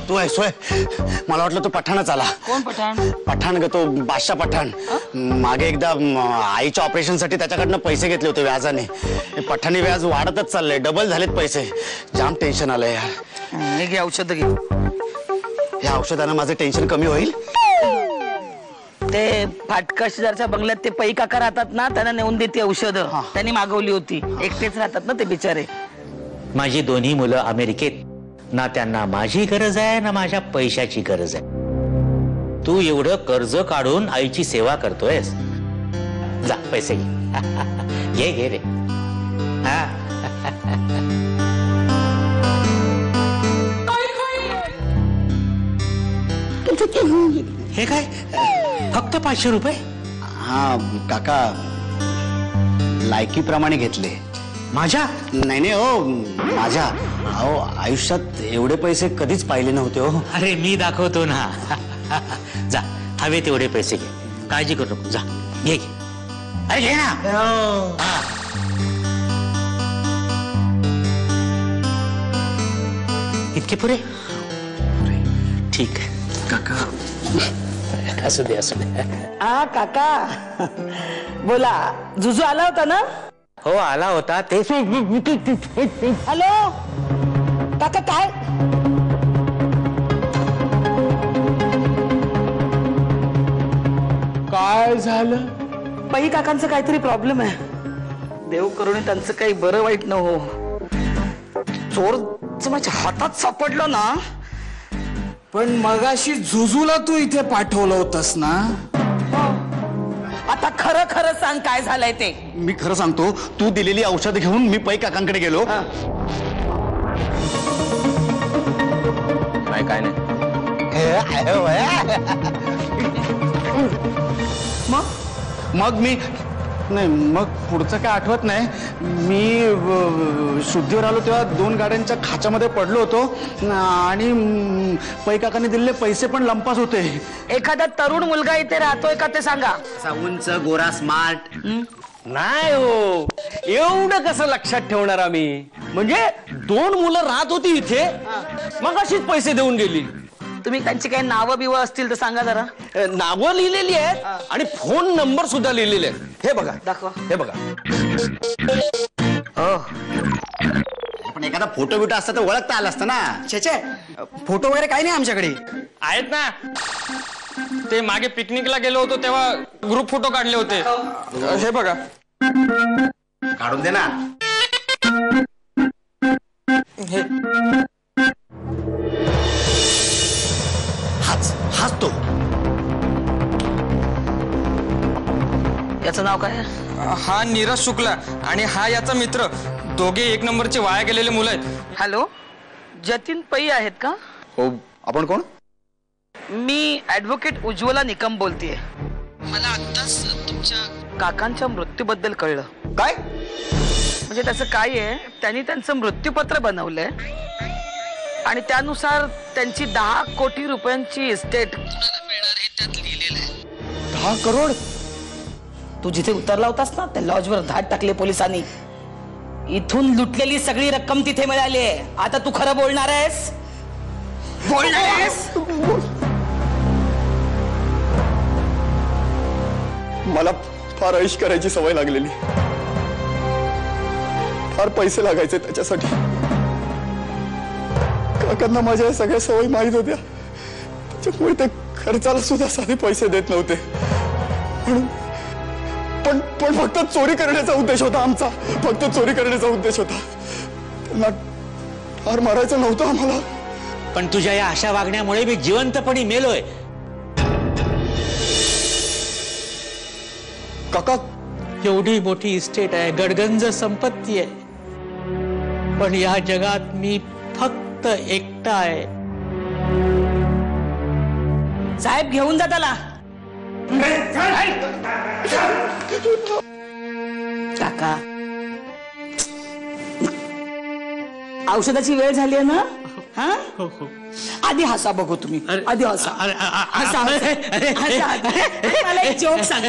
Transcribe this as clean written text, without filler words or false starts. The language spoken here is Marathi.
तू आहेस होय? मला वाटलं तो पठाणच आला. कोण पठाण? पठाण ग, तो बादशाह पठाण. मागे एकदा आईच्या ऑपरेशन साठी त्याच्याकडनं पैसे घेतले होते व्याजाने. पठाणी व्याज वाढतच चाललंय, डबल झालेत पैसे. जाम टेन्शन आलंय यार. हे घे औषध घे. या औषधानं माझं टेन्शन कमी होईल. ते फाटका शेजारच्या बंगल्यात ते पै काका राहतात ना, त्यांना नेऊन देते औषध. त्यांनी मागवली होती. एकटेच राहतात ना ते बिचारे. माझी दोन्ही मुलं अमेरिकेत. ना त्यांना माझी गरज आहे ना माझ्या पैशाची गरज आहे. तू एवढं कर्ज काढून आईची सेवा करतोयस. जा पैसे घे. घे रे. हा. हे काय? फक्त 500 रुपये? हा काका, लायकीप्रमाणे घेतले. माझ्या? नाही नाही हो, माझ्या. अहो आयुष्यात एवढे पैसे कधीच पाहिले नव्हते हो. अरे मी दाखवतो ना. जा, हवे तेवढे पैसे घे. काळजी करू नको. जा घे. अरे घे ना. हा. इतके पुरे? ठीक आहे काका. असू दे असू दे. काका बोला. जुजू आला होता ना? हो आला होता. तेच. हॅलो काका, काय काय झालं? पै काकांचं काहीतरी प्रॉब्लेम आहे. देव करुणे त्यांचं काही बरं वाईट न हो. चोर माझ्या हातात सापडलं ना. पण मगाशी जुजूला तू इथे पाठवलं होतस ना? आता खरं खरं सांग काय झालंय ते. मी खरं सांगतो, तू दिलेली औषध घेऊन मी पै काकांकडे गेलो. नाही काय नाही. मग मी नाही, मग पुढचं काय आठवत नाही. मी शुद्धीवर आलो तेव्हा 2 गाड्यांच्या खाच्यामध्ये पडलो होतो आणि पै काकांनी दिलेले पैसे पण लंपास होते. एखादा तरुण मुलगा इथे राहतोय का ते सांगा. उंच, गोरा, स्मार्ट. नाही हो, एवढं कसं लक्षात ठेवणार आम्ही? म्हणजे 2 मुलं राहत होती इथे, मग अशीच पैसे देऊन गेली. तुम्ही त्यांची काही नावं बिवं असतील तर सांगा जरा. नावं लिहिलेली आहेत आणि फोन नंबर सुद्धा लिहिलेले आहेत. हे बघा, दाखवा. हे बघा. पण एखादा फोटो बिटो असता तर ओळखता आला असतं ना. छे, फोटो वगैरे काही नाही आमच्याकडे. आहेत ना, ते मागे पिकनिकला गेलो होतो तेव्हा ग्रुप फोटो काढले होते. हे बघा. काढून दे ना. हाच तो. याचं नाव काय? हा नीरज शुक्ला आणि हा याचा मित्र. दोघे 1 नंबरचे वाया गेलेले मुलं आहेत. हॅलो, जतीन पै आहेत का? हो, आपण कोण? मी ऍडव्होकेट उज्ज्वला निकम बोलतेय. मला आत्ताच तुमच्या काकांच्या मृत्यूबद्दल कळलं. काय? म्हणजे त्याचं काय आहे, त्यांनी त्यांचं मृत्यूपत्र बनवलंय आणि त्यानुसार त्यांची 10 कोटी रुपयांची इस्टेट मिळणार हे त्यात लिहिलेलं आहे. 10 करोड? तू जिथे उतरला होतास ना त्या लॉजवर धाड टाकले पोलिसांनी. इथून लुटलेली सगळी रक्कम तिथे मिळाली आहे. आता तू खरं बोलणार आहेस? बोलणार आहेस? मला फार ऐश करायची सवय लागलेली. फार पैसे लागायचे त्याच्यासाठी. काकांना माझ्या सगळ्या सवयी माहीत होत्या. त्याच्यामुळे ते खर्चाला सुद्धा साधे पैसे देत नव्हते. पण फक्त चोरी करण्याचा उद्देश होता आमचा. फक्त चोरी करण्याचा उद्देश होता. त्यांना फार मारायचं नव्हतं आम्हाला. पण तुझ्या या अशा वागण्यामुळे मी जिवंतपणी मेलोय. काका, एवढी मोठी इस्टेट आहे, गडगंज संपत्ती आहे, पण या जगात मी फक्त एकटा आहे. साहेब घेऊन जा त्याला. काका, औषधाची वेळ झाली आहे ना? हा, आधी हसा बघू तुम्ही. आधी हसा. हसा. मला एक जोक सांग.